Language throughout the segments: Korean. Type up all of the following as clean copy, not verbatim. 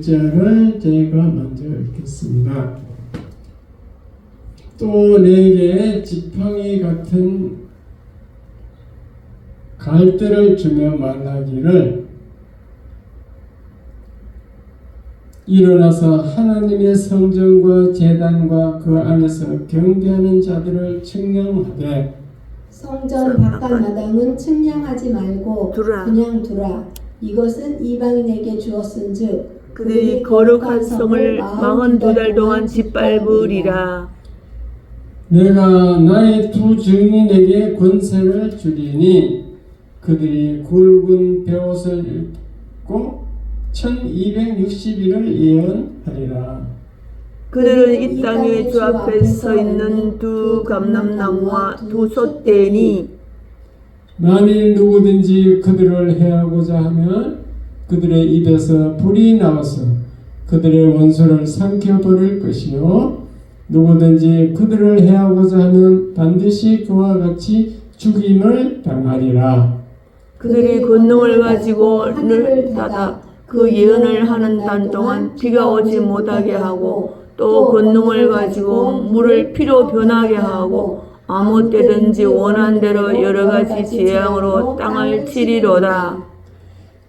1절을 제가 먼저 읽겠습니다. 또 내게 지팡이 같은 갈대를 주며 말하기를 일어나서 하나님의 성전과 제단과 그 안에서 경배하는 자들을 측량하되 성전 바깥 마당은 측량하지 말고 그냥 두라. 이것은 이방인에게 주었은즉 그들이 거룩한 성을 42달 동안 짓밟으리라. 내가 나의 두 증인에게 권세를 주리니 그들이 굵은 베옷을 입고 1260일을 예언하리라. 그들은 이 땅에 주 앞에 서 있는 두 감람나무와 두 솥대니 만일 누구든지 그들을 해하고자 하면 그들의 입에서 불이 나와서 그들의 원수를 삼켜버릴 것이요 누구든지 그들을 해하고자 하면 반드시 그와 같이 죽임을 당하리라. 그들이 권능을 가지고 하늘을 닫아 그 예언을 하는 날 동안 비가 오지 못하게 하고 또 권능을 가지고 물을 피로 변하게 하고 아무 때든지 원한 대로 여러 가지 재앙으로 땅을 치리로다.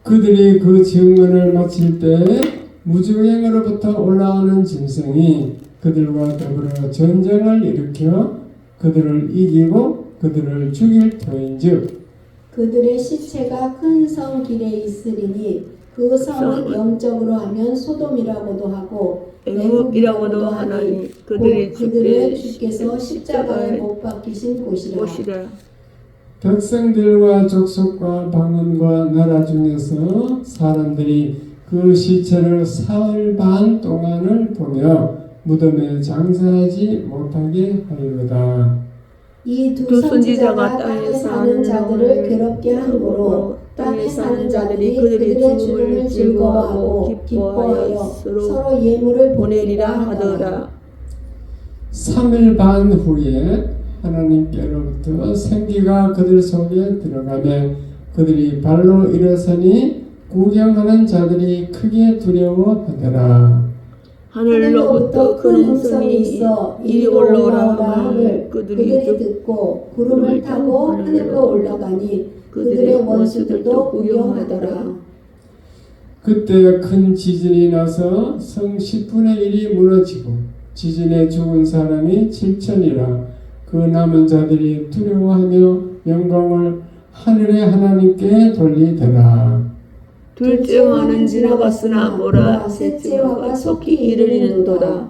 그들이 그 증언을 마칠 때 무주행으로부터 올라오는 짐승이 그들과 더불어 전쟁을 일으켜 그들을 이기고 그들을 죽일 터인즉 그들의 시체가 큰 성 길에 있으리니 그 성은 영적으로 하면 소돔이라고도 하고 애국이라고도 하나니 그들이 주께서 십자가에 못 박히신 곳이라. 백성들과 족속과 방언과 나라 중에서 사람들이 그 시체를 사흘 반 동안을 보며 무덤에 장사하지 못하게 하리로다. 이 두 선지자가 땅에 사는 자들을 괴롭게 함으로 땅에 사는 자들이 그들의 죽음을 즐거워하고 기뻐하여 서로 예물을 보내리라 하더라. 3일 반 후에 하나님께로부터 생기가 그들 속에 들어가며 그들이 발로 일어서니 구경하는 자들이 크게 두려워하더라. 하늘로부터 큰 음성이 있어 이리 올라오라 함을 그들이 듣고 구름을 타고 하늘로 올라가니 그들의 원수들도 구경하더라. 그때 큰 지진이 나서 성 10분의 1이 무너지고 지진에 죽은 사람이 7천이라. 그 남은 자들이 두려워하며 영광을 하늘의 하나님께 돌리더라. 둘째 화는 지나갔으나 뭐라 셋째 화가 속히 이르리는도다.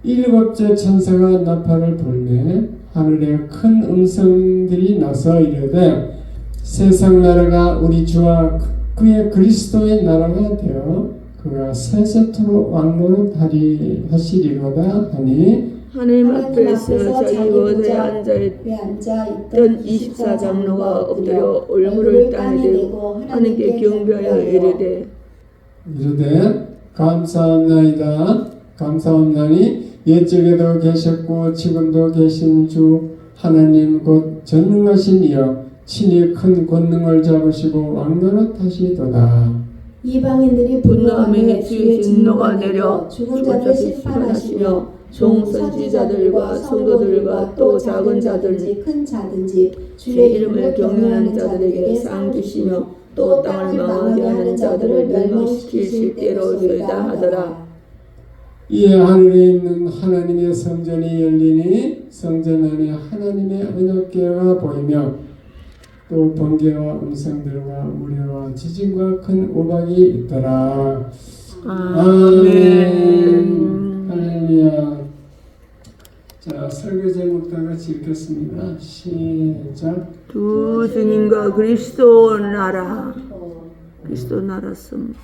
일곱째 천사가 나팔을 불매 하늘에 큰 음성들이 나서 이르되 세상 나라가 우리 주와 그의 그리스도의 나라가 되어 그가 세세토록 왕노릇 하시리로다 하니 하나님 앞에서 자기 보좌에 앉아있던 24장로가 엎드려 얼굴을 땅에 대고 하나님께 경배하여 이르되 감사합나이다. 감사합나니 옛적에도 계셨고 지금도 계신 주 하나님 곧 전능하신 이여 친히 큰 권능을 잡으시고 왕노릇 하시도다. 이방인들이 분노하며 주의 진노가 내려 죽은 자를 심판하시며 종 선지자들과 성도들과 또 작은 자든지 큰 자든지 주의 이름을 경외하는 자들에게 상 주시며 또 땅을 망하게 하는 자들을 멸망시키실 때로소이다 하더라. 이에 하늘에 있는 하나님의 성전이 열리니 성전 안에 하나님의 언약궤가 보이며 또 번개와 음성들과 무리와 지진과 큰 우박이 있더라. 아멘. 할렐루야. 자, 설교 제목 다 같이 읽겠습니다. 시작. 두 주님과 그리스도 나라 선포.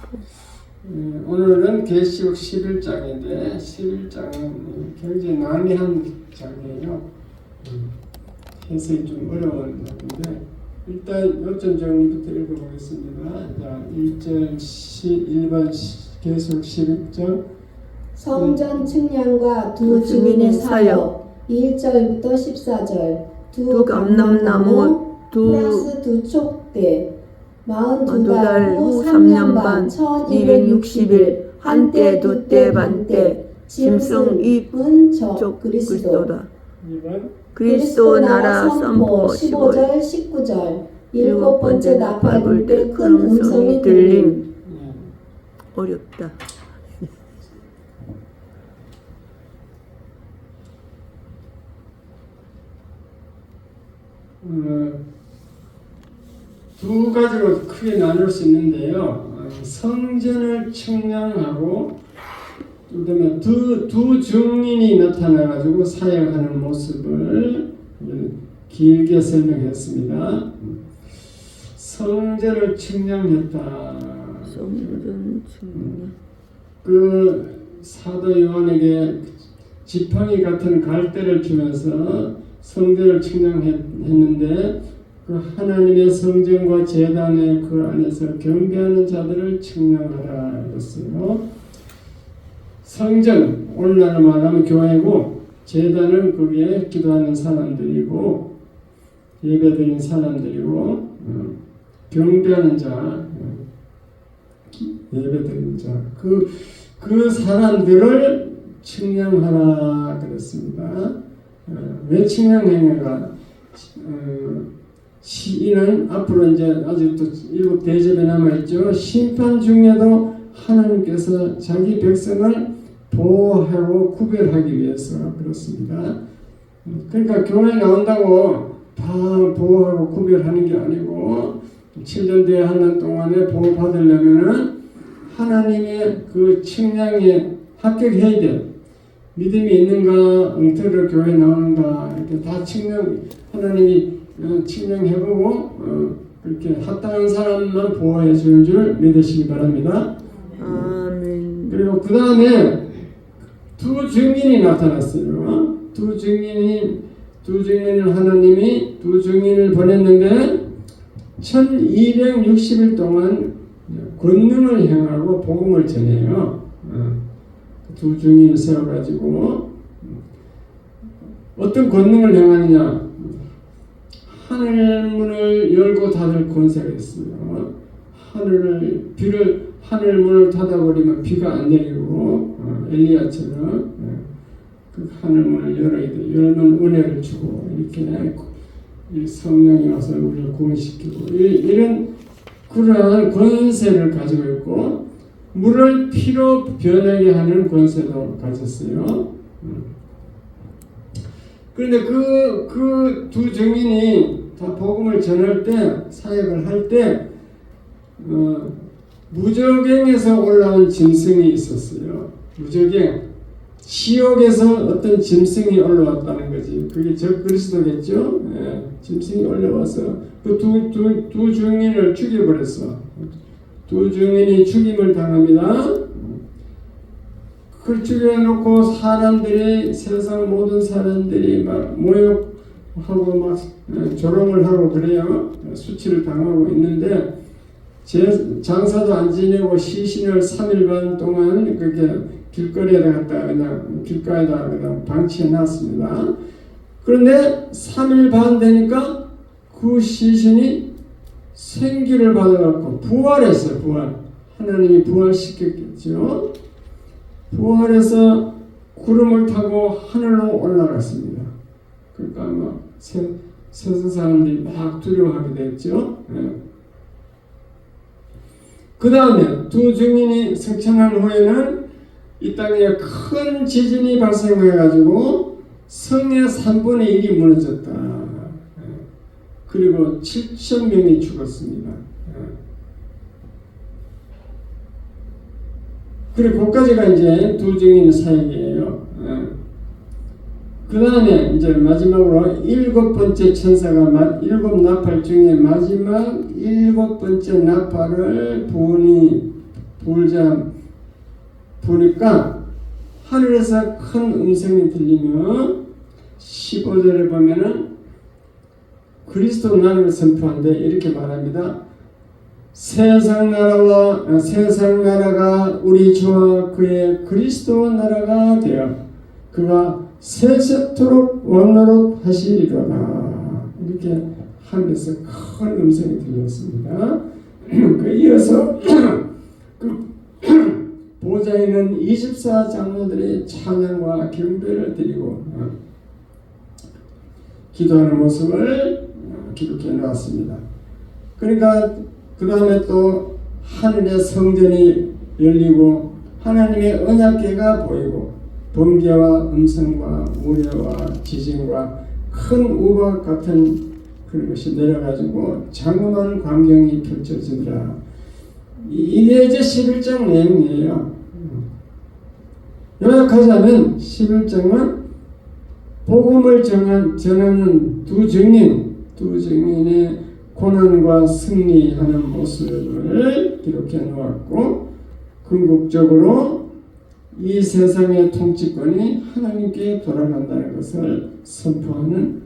오늘은 계시록 11장인데 11장은 굉장히 난해한 장이에요. 해석이 좀 어려운 장인데 일단 요점 정리부터 읽어보겠습니다. 자, 1번 계시록 11장 성전 측량과 두 증인의 사역 1절부터 14절 두 감람나무 플러스 두 촉대 42달 후 3년 반 1260일 한때 두때 반때 짐승 입은 적 그리스도다. 2번 그리스도 나라 선포 15절 19절 일곱 번째 나팔 불 때 큰 음성이 들림. 어렵다. 두 가지로 크게 나눌 수 있는데요. 성전을 측량하고 그다음에 두 증인이 나타나가지고 사역하는 모습을 길게 설명했습니다. 성전을 측량했다. 성전 측량. 그 사도 요한에게 지팡이 같은 갈대를 주면서 성전을 측량했는데 그 하나님의 성전과 제단의 그 안에서 경배하는 자들을 측량하라 했어요. 성전, 오늘날 말하면 교회고, 제단은 거기에 기도하는 사람들이고 예배드리는 사람들이고 경배하는 자, 예배드리는 자, 그 사람들을 측량하라 그랬습니다. 왜 측량했는가? 이는 앞으로 이제 아직도 7 대접에 남아있죠. 심판 중에도 하나님께서 자기 백성을 보호하고 구별하기 위해서 그렇습니다. 그러니까 교회에 나온다고 다 보호하고 구별하는 게 아니고 7년 뒤에 하는 동안에 보호받으려면은 하나님의 그 측량에 합격해야 돼. 믿음이 있는가, 엉터리로 교회 나오는가 이렇게 다 하나님이 측량해보고 그렇게 합당한 사람만 보호해 주는 줄 믿으시기 바랍니다. 아멘. 그리고 그 다음에 두 증인이 나타났어요. 두 증인을 하나님이 두 증인을 보냈는데 1260일 동안 권능을 행하고 복음을 전해요. 두 증인을 세워가지고 어떤 권능을 행하느냐? 하늘문을 열고 닫을 권세가 있어요. 하늘문을 닫아버리면 비가 안 내리고 엘리야처럼 그 하늘문을 열어야 돼. 열면 은혜를 주고 이렇게 성령이 와서 우리를 구원시키고 이런 그러한 권세를 가지고 있고 물을 피로 변하게 하는 권세도 가졌어요. 그런데 그 두 증인이 다 복음을 전할 때, 사역을 할 때, 무저갱에서 올라온 짐승이 있었어요. 무저갱. 지옥에서 어떤 짐승이 올라왔다는 거지. 그게 적 그리스도겠죠? 예, 짐승이 올라와서 그 두 증인을 죽여버렸어. 두 증인이 죽임을 당합니다. 그걸 죽여놓고 사람들이, 세상 모든 사람들이 막 모욕하고 막 조롱을 하고 그래요. 수치를 당하고 있는데 장사도 안 지내고 시신을 3일 반 동안 그렇게 길거리에다 갖다 그냥 길가에다 그냥 방치해 놨습니다. 그런데 3일 반 되니까 그 시신이 생기를 받아갖고 부활했어요. 부활. 하나님이 부활시켰겠죠. 부활해서 구름을 타고 하늘로 올라갔습니다. 그러니까 막 세상 사람들이 막 두려워하게 됐죠. 그 다음에 두 증인이 승천한 후에는 이 땅에 큰 지진이 발생해가지고 성의 3분의 1이 무너졌다. 그리고 7,000명이 죽었습니다. 그리고 거기까지가 이제 두 증인 사역이에요. 그 다음에 이제 마지막으로 7번째 천사가 7 나팔 중에 마지막 7번째 나팔을 부니까 하늘에서 큰 음성이 들리며 15절에 보면은 그리스도 나라를 선포한대 이렇게 말합니다. 세상 나라가 우리 주와 그의 그리스도 나라가 되어 그가 세세토록 왕노릇 하시리로다. 이렇게 하늘에서 큰 음성이 들렸습니다. 그 이어서 그 보좌에 있는 24장로들이 찬양과 경배를 드리고 기도하는 모습을 기록해 놓았습니다. 그러니까 그 다음에 또 하늘의 성전이 열리고 하나님의 언약궤가 보이고 번개와 음성과 우레와 지진과 큰 우박 같은 그런 것이 내려가지고 장엄한 광경이 펼쳐지더라. 이게 이제 11장 내용이에요. 요약하자면 11장은 복음을 전하는 두 증인의 고난과 승리하는 모습을 기록해 놓았고, 궁극적으로 이 세상의 통치권이 하나님께 돌아간다는 것을 선포하는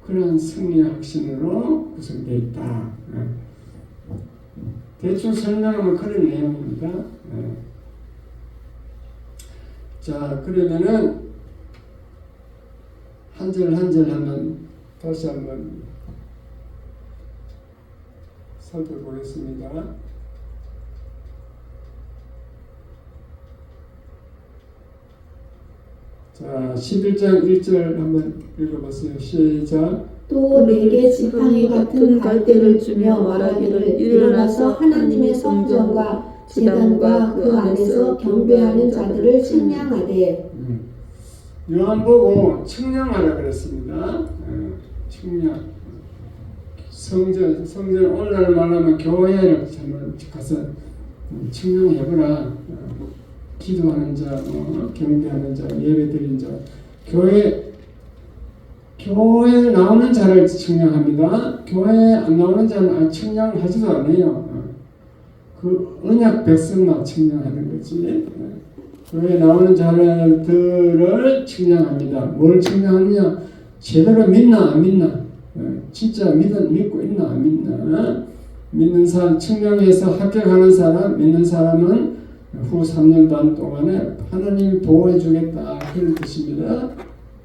그런 승리의 확신으로 구성되어 있다. 대충 설명하면 그런 내용입니다. 자, 그러면은 한 절 한 절 한번 다시 한번 살펴보겠습니다. 자, 11장 1절 한번 읽어보세요. 시작. 또 내게 지팡이 같은 갈대를 주며 말하기를 일어나서 하나님의 성전과 제단과 그 안에서 경배하는 자들을 측량하되. 요한보고 측량하라 그랬습니다. 측량. 성전 오늘날 말하면 교회를 가서 측량해보라. 기도하는 자, 경배하는 자, 예배드리는 자, 교회에 나오는 자를 측량합니다. 교회에 안 나오는 자는 측량하지도 않아요. 그 언약 백성만 측량하는 거지. 교회에 나오는 자들을 측량합니다. 뭘 측량하느냐? 제대로 믿나 안 믿나? 진짜 믿고 있나 안 믿나? 믿는 사람, 측량해서 합격하는 사람, 믿는 사람은 후 3년 반 동안에 하나님이 보호해 주겠다, 그런 뜻입니다.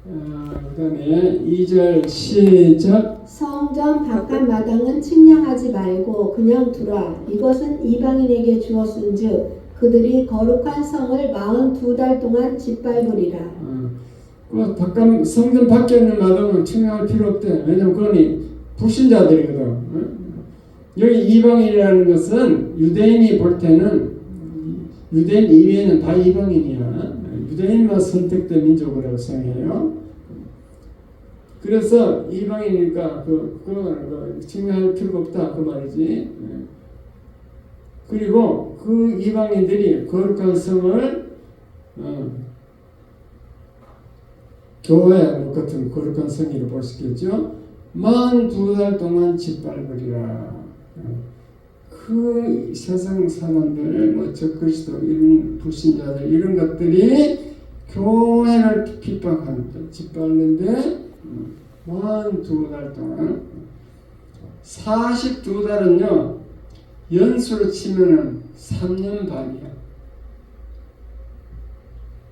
그 다음에 2절 시작. 성전 바깥 마당은 측량하지 말고 그냥 두라. 이것은 이방인에게 주었은즉 그들이 거룩한 성을 42달 동안 짓밟으리라. 그 바깥, 성전 밖에 있는 마당은 측량할 필요 없대. 왜냐면 그건 불신자들이거든. 여기 이방인이라는 것은 유대인이 볼 때는 유대인 이외에는 다 이방인이야. 유대인만 선택된 민족이라고 생각해요. 그래서 이방인이니까 그거 증명할 필요가 없다, 그 말이지. 그리고 그 이방인들이 거룩한 성을 교회 같은 거룩한 성이라고 볼 수 있겠죠. 42달 동안 짓밟으리라. 그 세상 사람들, 적그리스도 이런 불신자들 이런 것들이 교회를 짓밟는데 42달 동안 42달은요 연수로 치면은 3년 반이야.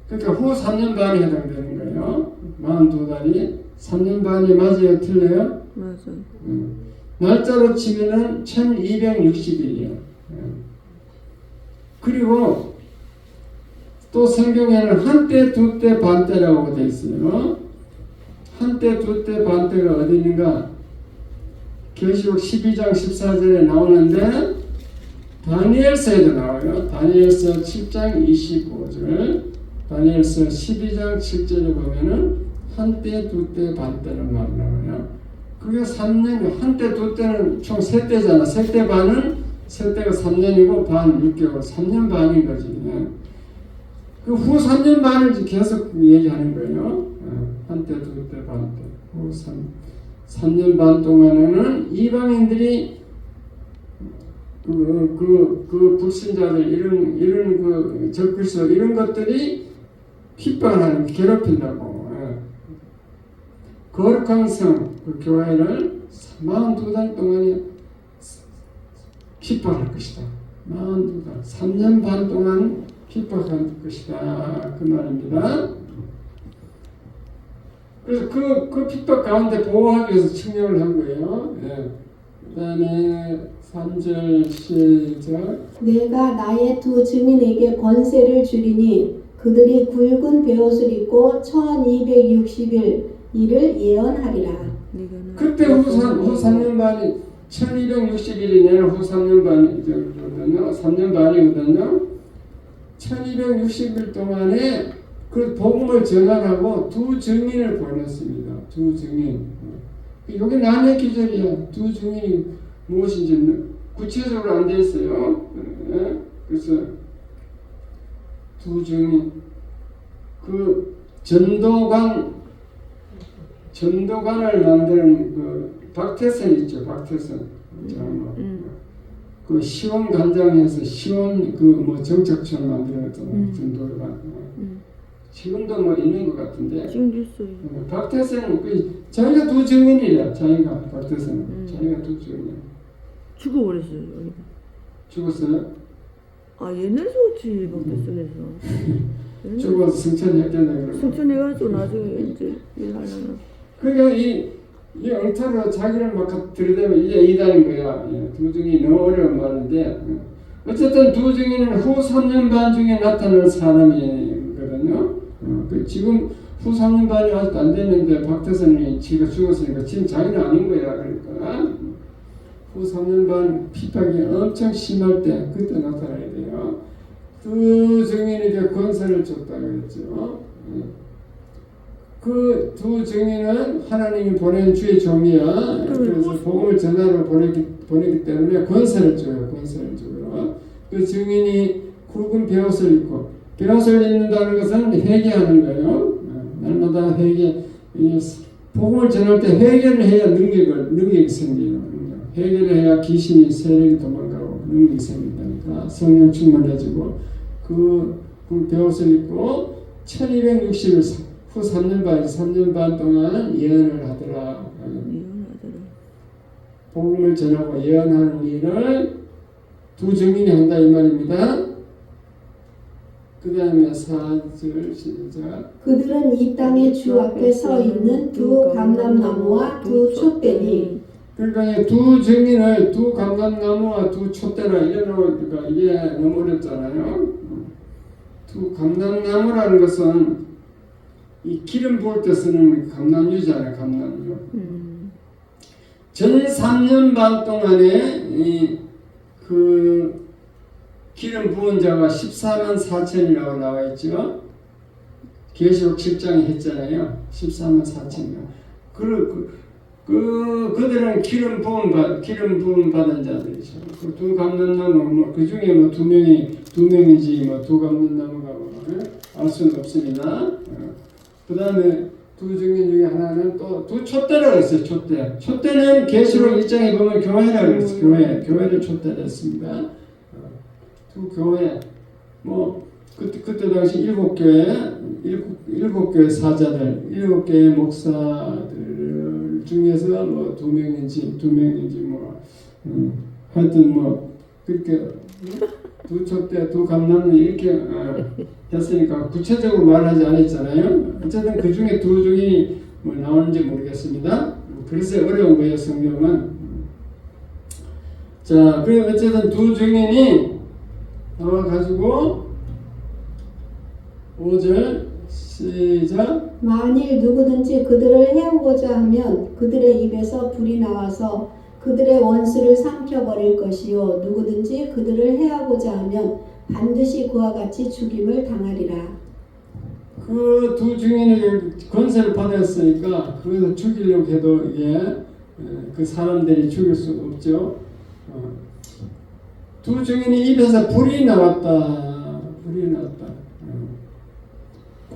그러니까 후 3년 반이 해당되는 거예요. 42달이 3년 반이 맞아요, 틀려요? 맞아요. 날짜로 치면은 1260일이에요. 그리고 또 성경에는 한때, 두때, 반때라고 되어 있어요. 한때, 두때, 반때가 어디 있는가? 계시록 12장 14절에 나오는데 다니엘서에도 나와요. 다니엘서 7장 25절, 다니엘서 12장 7절에 보면은 한때, 두때, 반때는 말 나와요. 그게 3년이고, 한때, 두때는 총 3때잖아. 3때 반은, 3때가 3년이고, 반 6개월, 3년 반인 거지. 그 후 3년 반을 계속 얘기하는 거예요. 한때, 두때, 반때. 후 3년 반 동안에는 이방인들이 그 불신자들, 이런 적그리스도 이런 것들이 핍박하는, 괴롭힌다고. 거룩한 성, 그 교회를 42달 동안에 핍박할 것이다. 42달, 3년 반 동안 핍박할 것이다. 그 말입니다. 그래서 그 핍박 가운데 보호하기 위해서 측량을 한 거예요. 그 다음에 3절 시작. 내가 나의 두 증인에게 권세를 주리니 그들이 굵은 베옷을 입고 1260일 이를 예언하리라. 그때 후 3년 반이 1260일이네요. 후 3년 반이거든요. 3년 반이거든요. 1260일 동안에 그 복음을 전하라고 두 증인을 보냈습니다. 두 증인. 이게 남의 기절이야. 두 증인이 무엇인지 구체적으로 안 돼 있어요. 그래서 두 증인. 그 전도관을 만드는 그 박태선 있죠. 박태선. 그 시원 간장에서 시원 그 뭐 정착촌 만들었잖아요. 전도관. 지금도 뭐 있는 것 같은데. 지금 있어요. 박태선은 그 자기가 두 증인이래. 자기가 박태선은 자기가 두 증인. 죽어버렸어요. 여기가. 죽었어요? 아 옛날에 죽었지 박태선에서. 죽어서 승천했겠네 그러고. 승천해가지고 나중에 이제 일하려면. 그러니까 이 엉터리로 자기를 막 들이대면 이게 이단인 거야. 두 증인이 너무 어려운 말인데 어쨌든 두 증인은 후 3년 반 중에 나타날 사람이거든요. 지금 후 3년 반이 아직도 안 됐는데 박태선이 지가 죽었으니까 지금 자기는 아닌 거야. 그러니까 후 3년 반 핍박이 엄청 심할 때 그때 나타나야 돼요. 두 증인에게 권세를 줬다 그랬죠. 그 두 증인은 하나님이 보낸 주의 종이야. 그래서 복음을 전하러 보내기 때문에 권세를 줘요. 권세를 줘요. 그 증인이 굵은 베옷을 입고 베옷을 입는다는 것은 회개하는 거예요. 날마다 회개. 복음을 전할 때 회개를 해야 능력이 생겨요. 회개를 해야 귀신이 세력이 도망가고 능력이 생긴다니까. 성령 충만해지고 그 베옷을 입고 1260일 후 3년 반 동안 예언을 하더라. 복음을 전하고 예언하는 일을 두 증인이 한다 이 말입니다. 그 다음에 4절 시작. 그들은 이 땅의 주 앞에 서 있는 두 감람나무와 두 촛대니. 그러니까 두 증인을 두 감람나무와 두 촛대라 이래놓으니까 이게 너무 어렵잖아요. 두 감람나무라는 것은 이 기름 부을 때 쓰는 감람유잖아요. 감람유. 전 3년 반 동안에 그 기름 부은 자가 14만 4천이라고 나와 있죠. 계시록 7장에 했잖아요. 14만 4천명. 그들은 기름 부음 받은 자들이죠. 그 두 감람나무 그 중에 뭐 두 명인지 뭐 두 감람나무가 알 수는 없습니다. 그 다음에 두 증인 중에 하나는 또 두 촛대라고 했어요. 촛대는 계시록 1장에 보면 교회라고 했어요. 교회를 촛대를 했습니다. 두 교회 뭐 그때 당시 일곱 교회 사자들, 7개의 목사들 중에서 뭐 두 명인지 뭐 하여튼 뭐 그렇게 두 촛대, 두 감람은 이렇게 했으니까 구체적으로 말하지 않았잖아요. 어쨌든 그 중에 두 증인이 뭐 나오는지 모르겠습니다. 그래서 어려운 거예요, 성경은. 자, 그리고 어쨌든 두 증인이 나와가지고 5절 시작. 만일 누구든지 그들을 해오고자 하면 그들의 입에서 불이 나와서 그들의 원수를 삼켜버릴 것이요 누구든지 그들을 해하고자 하면 반드시 그와 같이 죽임을 당하리라. 그 두 증인이 권세를 받았으니까 그것을 죽이려고 해도 이게 그 사람들이 죽일 수 없죠. 두 증인이 입에서 불이 나왔다.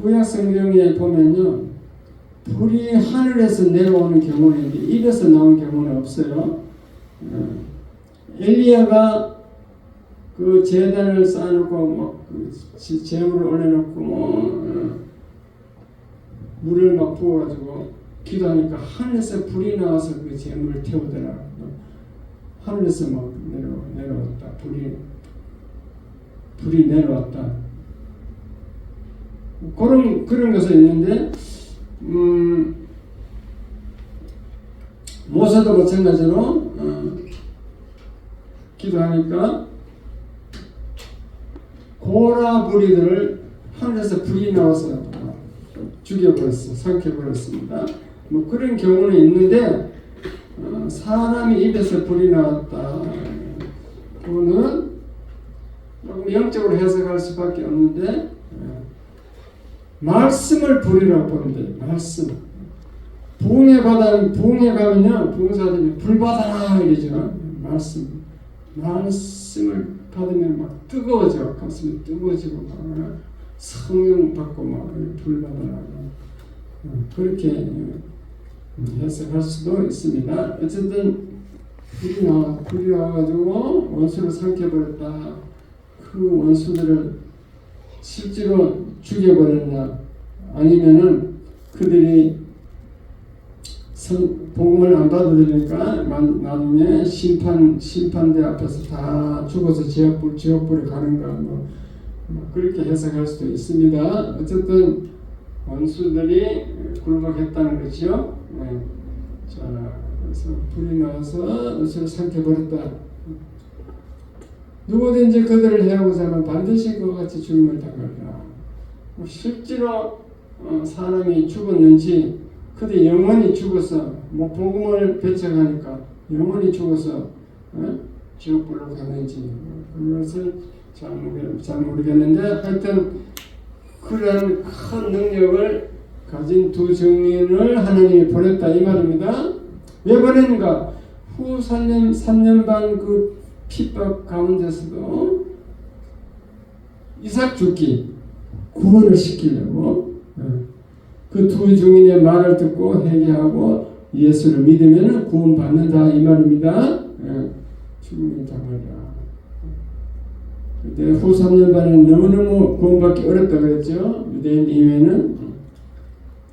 구약 성경에 보면요, 불이 하늘에서 내려오는 경우는 있는데 입에서 나온 경우는 없어요. 엘리야가 그 제단을 쌓아놓고 막 그 제물을 올려놓고 물을 막 부어가지고 기도하니까 하늘에서 불이 나와서 그 제물을 태우더라. 하늘에서 막 내려왔다. 불이 내려왔다. 그런 것은 있는데 모세도 마찬가지로 기도하니까 고라 무리들을 하늘에서 불이 나와서 죽여버렸어, 삼켜버렸습니다. 뭐 그런 경우는 있는데 사람이 입에서 불이 나왔다. 그거는 조금 영적으로 해석할 수밖에 없는데 말씀을 불이라고 보는데 말씀. 부흥회 가면요 부흥사들이 불 받아라 이러죠. 말씀을 받으면 막 뜨거워져, 가슴이 뜨거워지고 막 성령 받고 막 불 받아라. 그렇게 해석할 수도 있습니다. 어쨌든 불이 나와가지고 원수를 삼켜버렸다. 그 원수들을 실제로 죽여버렸나 아니면은 그들이 복음을 안 받아들이니까 나중에 심판대 앞에서 다 죽어서 지옥불에 가는가 뭐 그렇게 해석할 수도 있습니다. 어쨌든 원수들이 굴복했다는 거죠. 네. 자, 그래서 불이 나와서 원수를 삼켜버렸다. 누구든지 그들을 해하고자 하면 반드시 그와 같이 죽음을 당하리라. 실제로 사람이 죽었는지 그들 영원히 죽어서 뭐 복음을 배척하니까 영원히 죽어서 지옥불로 가는지 그것을 잘 모르겠는데 하여튼 그러한 큰 능력을 가진 두 증인을 하나님이 보냈다 이 말입니다. 왜 보냈는가? 후 3년 반 그 핍박 가운데서도 이삭 죽기 구원을 시키려고 그 두 증인의 말을 듣고 회개하고 예수를 믿으면 구원받는다 이 말입니다. 죽음이 당하리라. 근데 후 3년 반에는 너무너무 구원받기 어렵다 그랬죠. 유대인 이외에는.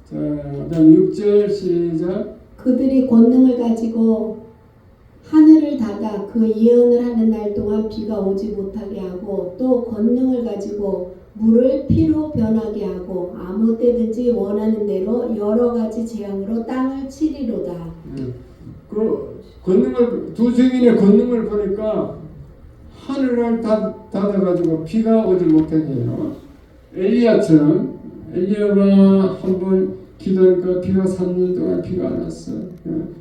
자, 그다음 6절 시작. 그들이 권능을 가지고 하늘을 닫아 그 예언을 하는 날 동안 비가 오지 못하게 하고 또 권능을 가지고 물을 피로 변하게 하고 아무 때든지 원하는 대로 여러 가지 재앙으로 땅을 치리로다. 그 권능을 두 증인의 권능을 보니까 하늘을 닫아가지고 비가 오지 못하게 해요. 엘리야처럼 엘리야가 한번 기도하니까 비가 3년 동안 비가 안 왔어.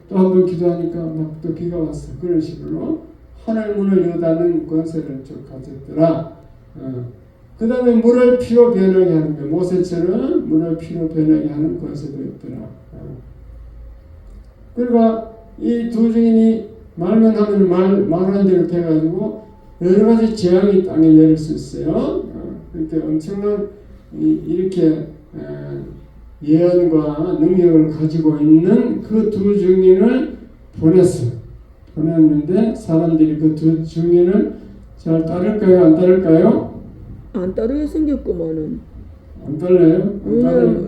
또 한 번 기도하니까 막 또 비가 왔어. 그런 식으로 하늘 문을 여닫는 권세를 쭉 가졌더라. 그 다음에 물을 피로 변하게 하는 거. 모세처럼 물을 피로 변하게 하는 권세도 있더라. 그러니까 이 두 증인이 말만 하면 말하는 대로 돼가지고 여러 가지 재앙이 땅에 내릴 수 있어요. 그렇게 엄청난 이렇게 예언과 능력을 가지고 있는 그 두 증인을 보냈는데 사람들이 그 두 증인을 잘 따를까요? 안 따를까요? 안 따르게 생겼구만은. 안 따라요?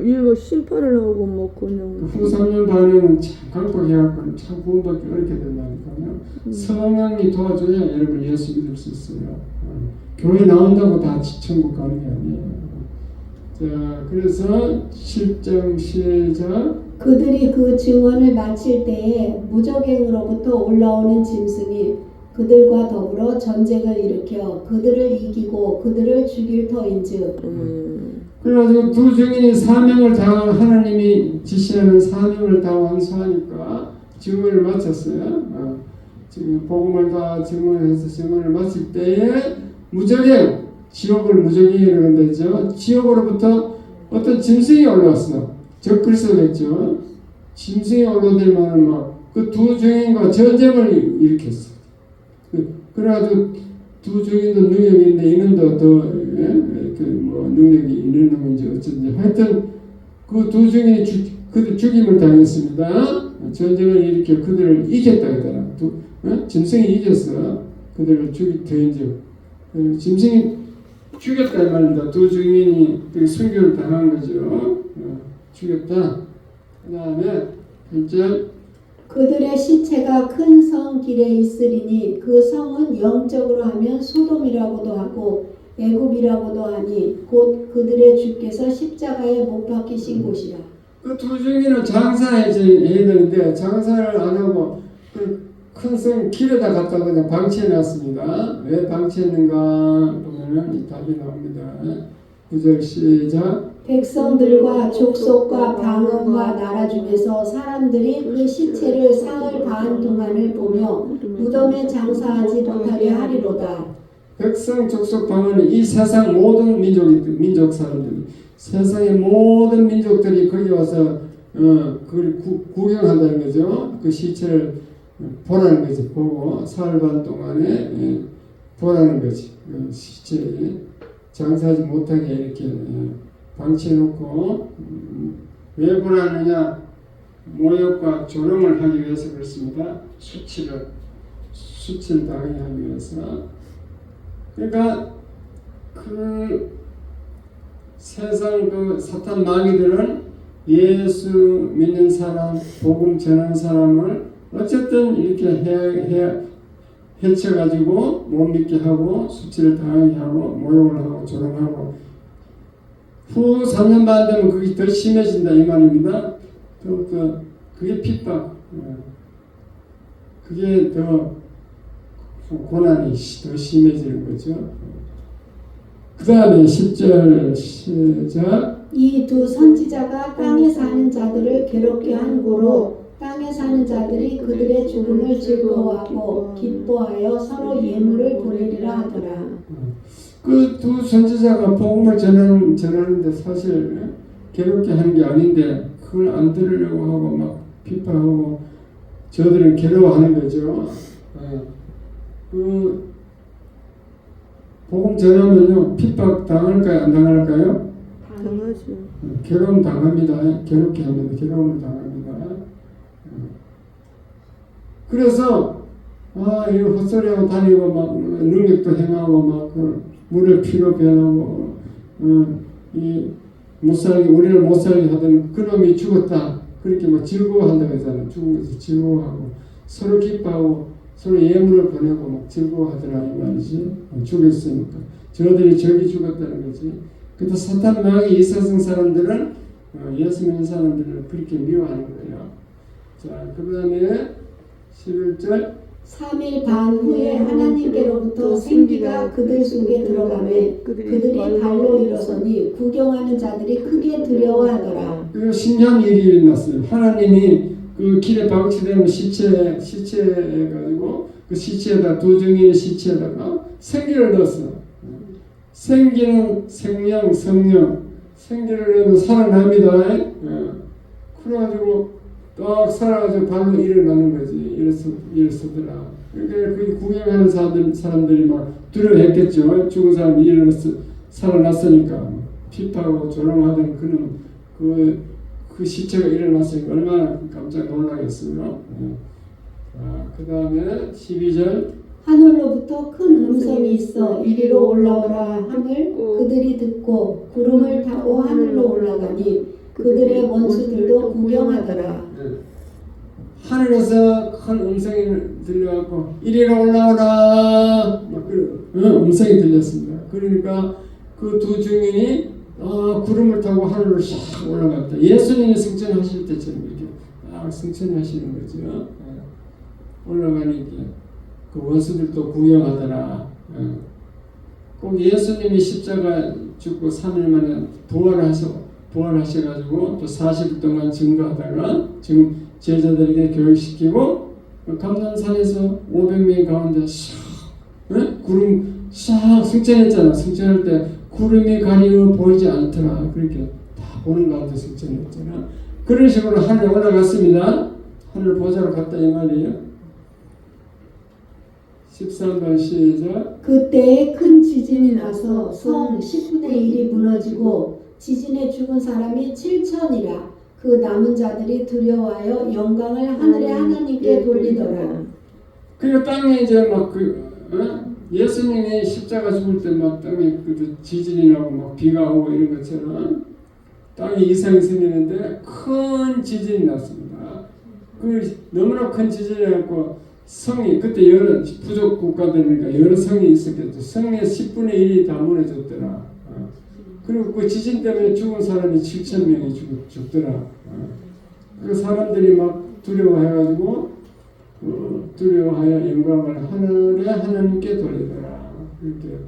얘가 심판을 하고 뭐 그냥 후 3년 반에는 참 강박해갖고 참 구원받기 어렵게 된다니까요. 성령이 도와줘야 여러분 예수 믿을 수 있어요. 교회 나온다고 다 천국 가는 게 아니에요. 자, 그래서 7장 시작. 그들이 그 증언을 마칠 때에 무적행으로부터 올라오는 짐승이 그들과 더불어 전쟁을 일으켜 그들을 이기고 그들을 죽일 터인즉. 그래가지고 두 증인이 사명을 다 하나님이 지시하는 사명을 다 완수하니까 증언을 마쳤어요. 지금 복음을 다 증언해서 증언을 마칠 때에 무적행, 지옥을 무적행이라고 한다죠. 지옥으로부터 어떤 짐승이 올라왔어. 적그리스도겠죠. 짐승이 올라오더니 막 그 두 증인과 전쟁을 일으켰어. 그래가지고 두 증인도 능력이 있는데 이놈도 더 뭐 능력이 있는 놈인지 어쩐지 하여튼 그 두 증인이 그들 죽임을 당했습니다. 전쟁을 일으켜 그들을 이겼다 그러더라. 짐승이 이겼어. 그들을 더인즉 짐승이 죽였다 이 말입니다. 두 증인이 순교를 당한 거죠. 죽였다. 그 다음에 1절 그들의 시체가 큰 성 길에 있으리니 그 성은 영적으로 하면 소돔이라고도 하고 애굽이라고도 하니 곧 그들의 주께서 십자가에 못 박히신 곳이라. 그 두 중에는 장사해야지 해야 되는데 장사를 안 하고 그 큰 성 길에다 갖다 그냥 방치해 놨습니다. 왜 방치했는가 보면은 이 답이 나옵니다. 9절 시작. 백성들과 족속과 방언과 나라 중에서 사람들이 그 시체를 사흘 반 동안을 보며 무덤에 장사하지 못하게 하리로다. 백성 족속 방언은 이 세상 모든 민족 사람들이 세상의 모든 민족들이 거기 와서 그걸 구경한다는 거죠. 그 시체를 보라는 거지. 보고 사흘 반 동안에 보라는 거지. 그 시체 장사하지 못하게 이렇게 방치해놓고 왜 보라느냐? 모욕과 조롱을 하기 위해서 그렇습니다. 수치를 당하게 하기 위해서. 그러니까 그 세상 그 사탄 마귀들은 예수 믿는 사람, 복음 전하는 사람을 어쨌든 이렇게 해쳐가지고 못 믿게 하고 수치를 당하게 하고 모욕을 하고 조롱하고 후 3년 반 되면 그게 더 심해진다 이 말입니다. 그게 핍박, 그게 더 고난이 더 심해지는 거죠. 그 다음에 10절 시작. 이 두 선지자가 땅에 사는 자들을 괴롭게 한 고로 땅에 사는 자들이 그들의 죽음을 즐거워하고 기뻐하여 서로 예물을 보내리라 하더라. 그 두 선지자가 복음을 전하는데 사실 괴롭게 하는 게 아닌데 그걸 안 들으려고 하고 막 비판하고 저들은 괴로워하는 거죠. 그 복음 전하면요 핍박 당할까요 안 당할까요? 당하죠. 괴로움 당합니다. 괴롭게 하면 괴로움을 당합니다. 그래서 이거 헛소리하고 다니고 막 능력도 행하고 막 물을 피로 변하고 이 못살게 우리를 못살게 하던 그놈이 죽었다 그렇게 막 즐거워한다고 하잖아요. 죽은 것을 즐거워하고 서로 기뻐하고 서로 예물을 보내고 막 즐거워하더라 이 말이지. 죽었으니까 저들이 저기 죽었다는 거지. 근데 사탄 마귀 이 세상 사람들은 예수 믿는 사람들을 그렇게 미워하는 거예요. 자, 그 다음에 11절 3일 반 후에 하나님께로부터 생기가 그들 속에 들어가매 그들이 발로 일어서니 구경하는 자들이 크게 두려워하더라. 그 신기한 일이 일어났어요. 하나님이 그 길에 방치되는 시체 가지고 그 시체에다 두 증인의 시체에다가 생기를 넣었어. 생기는 생명, 성령, 생기를 넣으면 살아납니다. 그래가지고 딱 살아가지고 발로 일어나는 거지. 일어서더라. 그러니까 그 구경하는 사람들이 막 두려워했겠죠. 죽은 사람이 살아났으니까 핍하고 조롱하던 그는 그 시체가 일어났으니까 얼마나 깜짝 놀라겠어요. 그 다음에 12절 하늘로부터 큰 음성이 있어 이리로 올라오라 함을 그들이 듣고 구름을 타고 하늘로 올라가니 그들의 원수들도 구경하더라. 하늘에서 큰 음성이 들려갖고 이리로 올라오라 막 음성이 들렸습니다. 그러니까 그 두 증인이 구름을 타고 하늘로 샥 올라갔다. 예수님이 승천하실 때처럼 이렇게 승천하시는 거죠. 올라가니까 그 원수들도 구경하더라. 꼭 예수님이 십자가 죽고 3일 만에 부활하셔가지고 또 40일 동안 증거하다가 지금 제자들에게 교육시키고 감람산에서 500명 가운데 샥 구름 싹 승천했잖아. 승천할 때 구름이 가리워 보이지 않더라. 그렇게 다 보는 가운데 승천했잖아. 그런 식으로 하늘에 올라갔습니다. 하늘 보자로 갔다 이 말이에요. 13번 시작. 그때에 큰 지진이 나서 성 10분의 1이 무너지고 지진에 죽은 사람이 7천이라. 그 남은 자들이 두려워하여 영광을 하늘의 하나님께 돌리더라. 그리고 땅에 이제 막 예수님이 십자가 죽을 때 막 땅에 지진이 나고 막 비가 오고 이런 것처럼 땅에 이상이 생기는데 큰 지진이 났습니다. 그 너무나 큰 지진이었고 성이 그때 여러 부족 국가들이니까 여러 성이 있었겠죠. 성의 10분의 1이 다 무너졌더라. 그리고 그 지진 때문에 죽은 사람이 7,000명이 죽더라. 그 사람들이 막 두려워해가지고 두려워하여 영광을 하늘에 하나님께 돌리더라. 그렇게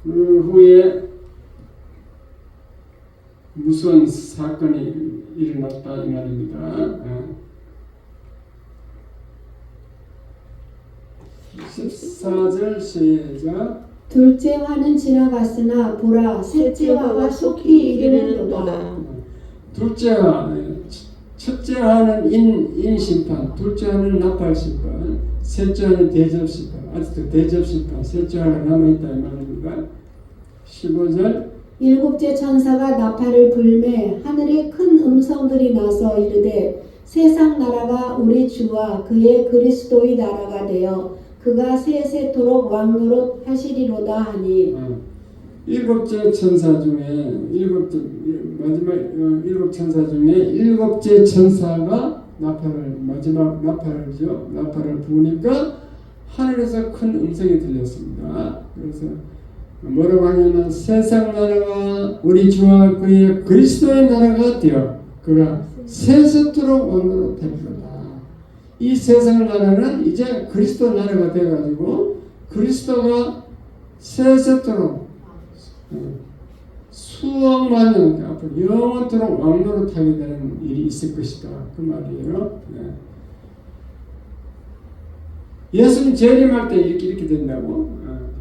그 후에 무서운 사건이 일어났다 이 말입니다. 14절 시작. 둘째 화는 지나갔으나 보라 셋째 화가 속히 이르는도다. 둘째 화, 첫째 화는 인심판, 둘째 화는 나팔 심판, 셋째 화는 대접 심판. 아직도 대접 심판, 셋째 화가 남아있다 이 말입니다. 15절. 일곱째 천사가 나팔을 불매 하늘에 큰 음성들이 나서 이르되 세상 나라가 우리 주와 그의 그리스도의 나라가 되어 그가 세세토록 왕노릇 하시리로다 하니. 일곱째 천사 중에 마지막 일곱 천사 중에 일곱째 천사가 마지막 나팔을 부으니까 하늘에서 큰 음성이 들렸습니다. 그래서 뭐라고 하냐면 세상 나라가 우리 주와 그의 그리스도의 나라가 되어 그가 세세토록 왕노릇 하리로다. 이 세상 나라는 이제 그리스도 나라가 되어가지고 그리스도가 세세토록 수억만 년 앞으로 영원토록 왕노릇 하게 되는 일이 있을 것이다. 그 말이에요. 예수님 재림할 때 이렇게 된다고.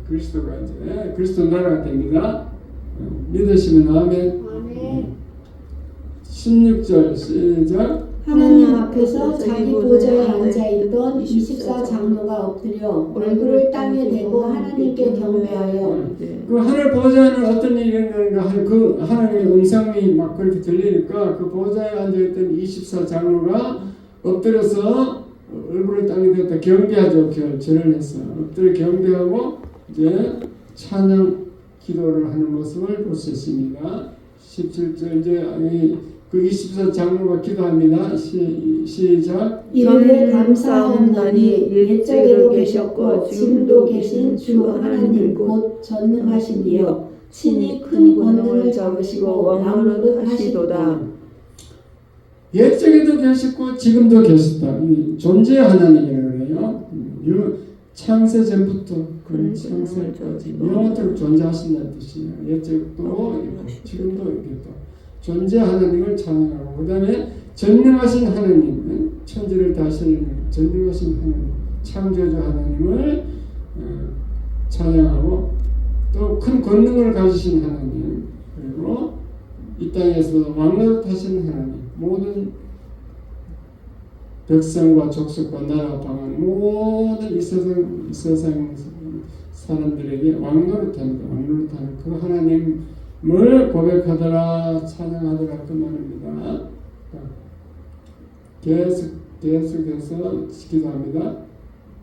그리스도가 이제 그리스도 나라가 됩니다. 믿으시면 아멘. 아멘. 16절 시작. 하나님 앞에서 자기 보좌에 앉아있던 24장로가 엎드려 얼굴을 땅에 대고 하나님께 경배하여. 그 하늘 보좌에는 어떤 일이 일어나는가 그 하나님의 음성이 막 그렇게 들리니까 그 보좌에 앉아있던 24장로가 엎드려서 얼굴을 땅에 대고 경배하죠. 절을 해서 엎드려 경배하고 이제 찬양 기도를 하는 모습을 볼 수 있습니다. 17절 이제 그 24장로가 기도합니다. 시작. 이르되 감사하옵나니 옛적에도 계셨고 지금도 계신 주 하나님 곧 전능하신 이여 친히 큰 권능을 잡으시고 왕노릇 하시도다. 옛적에도 계셨고 지금도 계셨다. 이 존재 하나님이라고 그래요. 창세 전부터 그 창세까지 영원토록 존재하신다는 뜻이에요. 옛적도 지금도 이렇게 또 존재 하나님을 찬양하고 그 다음에 전능하신 하나님, 천지를 다스리는 전능하신 하나님, 창조주 하나님을 찬양하고 또 큰 권능을 가지신 하나님, 그리고 이 땅에서 왕노릇 하시는 하나님, 모든 백성과 족속과 나라 방언 모든 이 세상 사람들에게 왕노릇합니다. 왕노릇하는 그 하나님을 고백하더라, 찬양하더라 그 말입니다. 계속해서 기도합니다.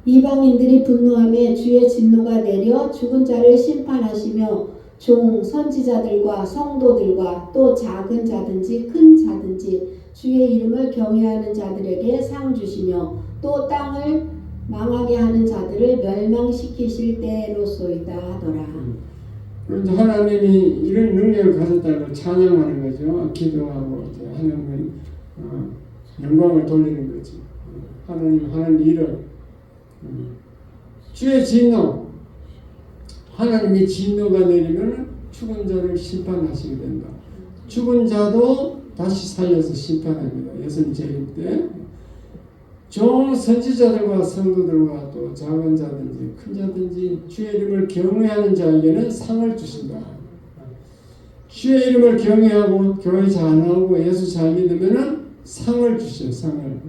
이방인들이 분노하며 주의 진노가 내려 죽은 자를 심판하시며 종 선지자들과 성도들과 또 작은 자든지 큰 자든지 주의 이름을 경외하는 자들에게 상 주시며 또 땅을 망하게 하는 자들을 멸망시키실 때로소이다 하더라. 그런데 하나님이 이런 능력을 가졌다는 걸 찬양하는 거죠. 기도하고 이제 하나님의 영광을 돌리는 거지. 하나님 하는 일을 주의 진노, 하나님이 진노가 내리면 죽은 자를 심판하시게 된다. 죽은 자도 다시 살려서 심판합니다. 예수님 재림 때 종 선지자들과 성도들과 또 작은 자든지 큰 자든지 주의 이름을 경외하는 자에게는 상을 주신다. 주의 이름을 경외하고 교회 잘 나오고 예수 잘 믿으면은 상을 주셔요. 상을.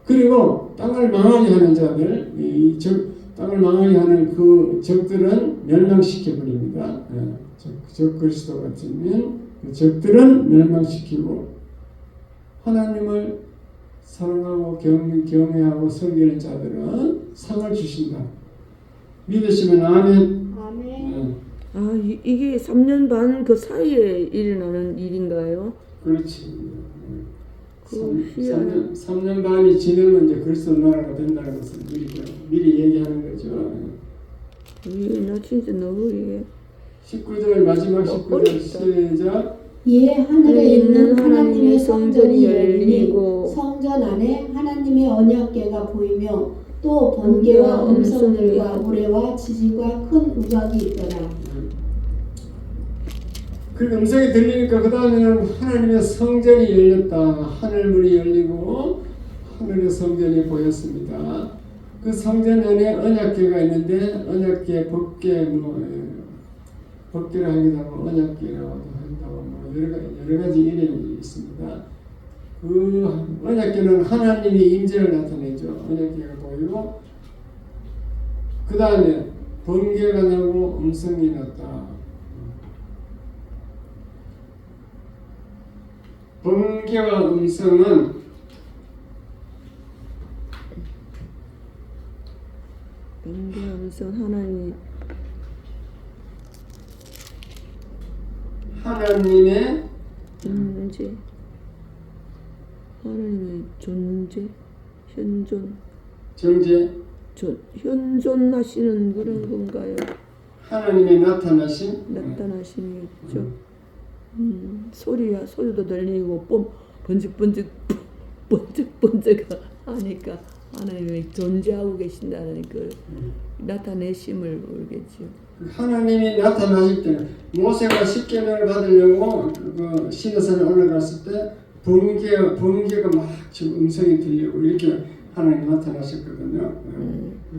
그리고 땅을 망하게 하는 자들, 땅을 망하게 하는 그 적들은 멸망시켜 버립니다. 적 그리스도 같으면 적들은 멸망시키고 하나님을 사랑하고 경외하고 섬기는 자들은 상을 주신다. 믿으시면 아멘. 아멘. 이게 3년 반 그 사이에 일어나는 일인가요? 그렇지. 그 희한한 3년 반이 지나면 이제 그리스도 나라가 된다는 것을 미리 얘기하는 거죠. 나 진짜 너무 이게 19절 마지막 19절 시작. 이에 하늘에 있는 하나님의 성전이 열리고 성전 안에 하나님의 언약궤가 보이며 또 번개와 음성들과 모래와 지진과 큰 우박이 있더라. 그 음성이 들리니까 그 다음에는 하나님의 성전이 열렸다. 하늘문이 열리고 하늘의 성전이 보였습니다. 그 성전 안에 언약궤가 있는데 언약궤, 법궤, 법궤라 하기도 하고 언약궤라고도 한다고 여러 가지 이름이 있습니다. 그 언약궤는 하나님의 임재를 나타내죠. 언약궤가 보이고 그 다음에 번개가 나고 음성이 났다. 번개와 음성은 번개 음성 하나님의 존재, 하나님의 존재, 현존, 정제, 현존하시는 그런 건가요? 하나님의 나타나심, 나타나심이겠죠. 소리도 들리고 번쩍번쩍 하니까 하나님이 존재하고 계신다는 그 나타내심을 모르겠죠. 하나님이 나타나실 때는 모세가 십계명을 받으려고 그 시내산에 올라갔을 때 번개가 막 지금 음성이 들리고 이렇게 하나님이 나타나셨거든요.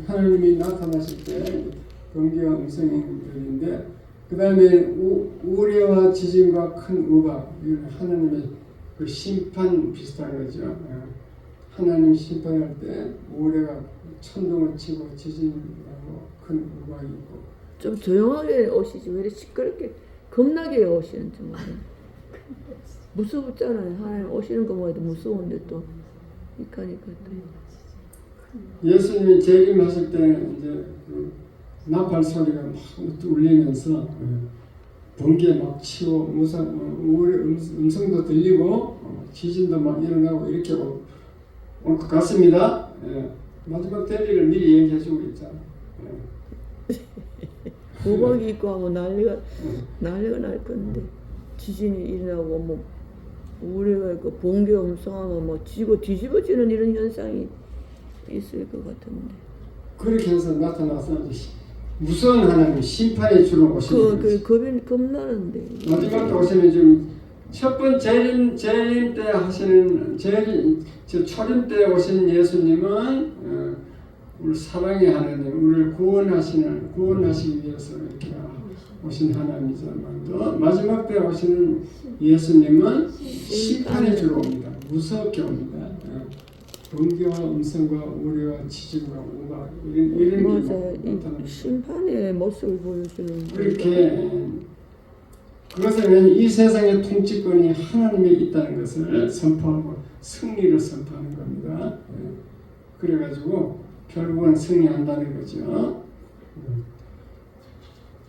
하나님이 나타나실 때 번개와 음성이 들리는데 그 다음에 우레와 지진과 큰 우박, 이건 하나님의 그 심판 비슷한 거죠. 하나님 심판할 때 우레가 천둥을 치고 지진하고 큰 우박이 있고. 좀 조용하게 오시지 왜 이렇게 시끄럽게 겁나게 오시는지 모르겠어요. 무섭잖아요. 하나님 오시는 것만 해도 무서운데 또 이까니까 또. 예수님이 재림하실 때는 이제 그 나팔 소리가 막 울리면서 번개 막 치고 음성도 들리고 지진도 막 일어나고 이렇게 올 것 같습니다. 마지막 될 일을 미리 얘기해주고 있잖아요. 우박이 있고 하면 난리가 날 건데 지진이 일어나고 뭐 우레가 있고 번개 음성하면 뭐 뒤집어지는 이런 현상이 있을 것 같은데. 그렇게 해서 나타나서 무서운 하나님 심판의 주로 오시는 거죠. 겁나는데. 마지막 때 오시는 지금 첫 번째 재림 때 하시는 초림 때 오신 예수님은 우리 사랑의 하나님, 우리를 구원하시기 위해서 이렇게 오신 하나님이지만 마지막 때 오시는 예수님은 심판의 주로 옵니다. 무섭게 옵니다. 번개와 음성과 우레와 지진과 우박 이런 맞아요. 이 심판의 모습을 보여주는. 그렇게 그것은 이 세상의 통치권이 하나님에 있다는 것을 선포하고 승리를 선포하는 겁니다. 그래가지고 결국은 승리한다는 거죠.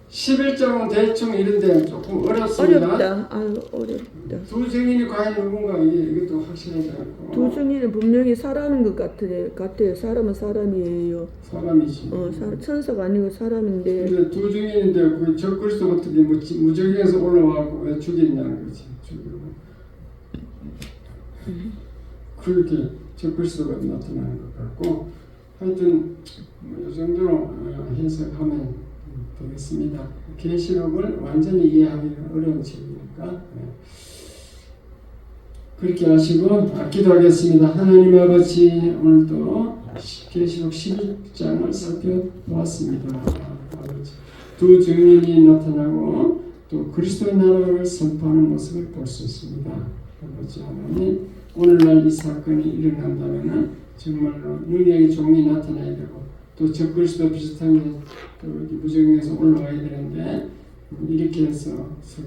11장은 대충 이런데 조금 어렵습니다. 어렵다. 어렵다. 두 증인이 과연 누군가 이것도 확실하지 않고. 두 증인은 분명히 사람인 것 같아요. 사람은 사람이에요. 사람이지. 천사가 아니고 사람인데. 근데 두 증인인데 그 적그리스도 어떻게 무적에서 올라와고 왜 죽였냐는 거지. 죽이고. 그렇게 적그리스도가 나타나는 것 같고 하여튼 이 정도로 해석하면 되겠습니다. 계시록을 완전히 이해하기는 어려운 책이니까 그렇게 하시고 기도하겠습니다. 하나님 아버지 오늘도 계시록 11장을 살펴보았습니다. 아버지 두 증인이 나타나고 또 그리스도의 나라를 선포하는 모습을 볼 수 있습니다. 아버지 하나님 오늘날 이 사건이 일어난다면 정말로 능력의 종이 나타나야 되고 또 적그리스도 비슷한 게 또 무정에서 올라와야 되는데 이렇게 해서 서로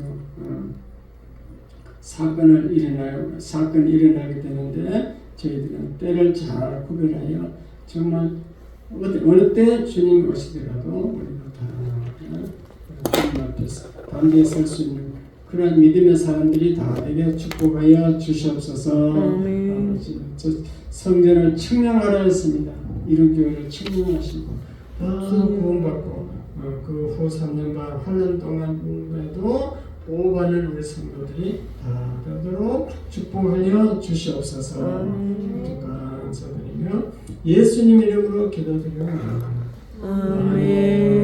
사건이 일어나게 되는데 저희들은 때를 잘 구별하여 정말 어느 때 주님 오시더라도 우리가 다 주님 앞에서 담대히 설 수 있는 그런 믿음의 사람들이 다 되게 축복하여 주시옵소서. 아버지 저 성전을 측량하라 했습니다. 이런 교회를 측량하시고 다 구원받고 그 후 3년간 환란 동안에도 5반을 우리 성도들이 다 되도록 축복하여 주시옵소서. 감사드리며 예수님 이름으로 기도드립니다. 아멘.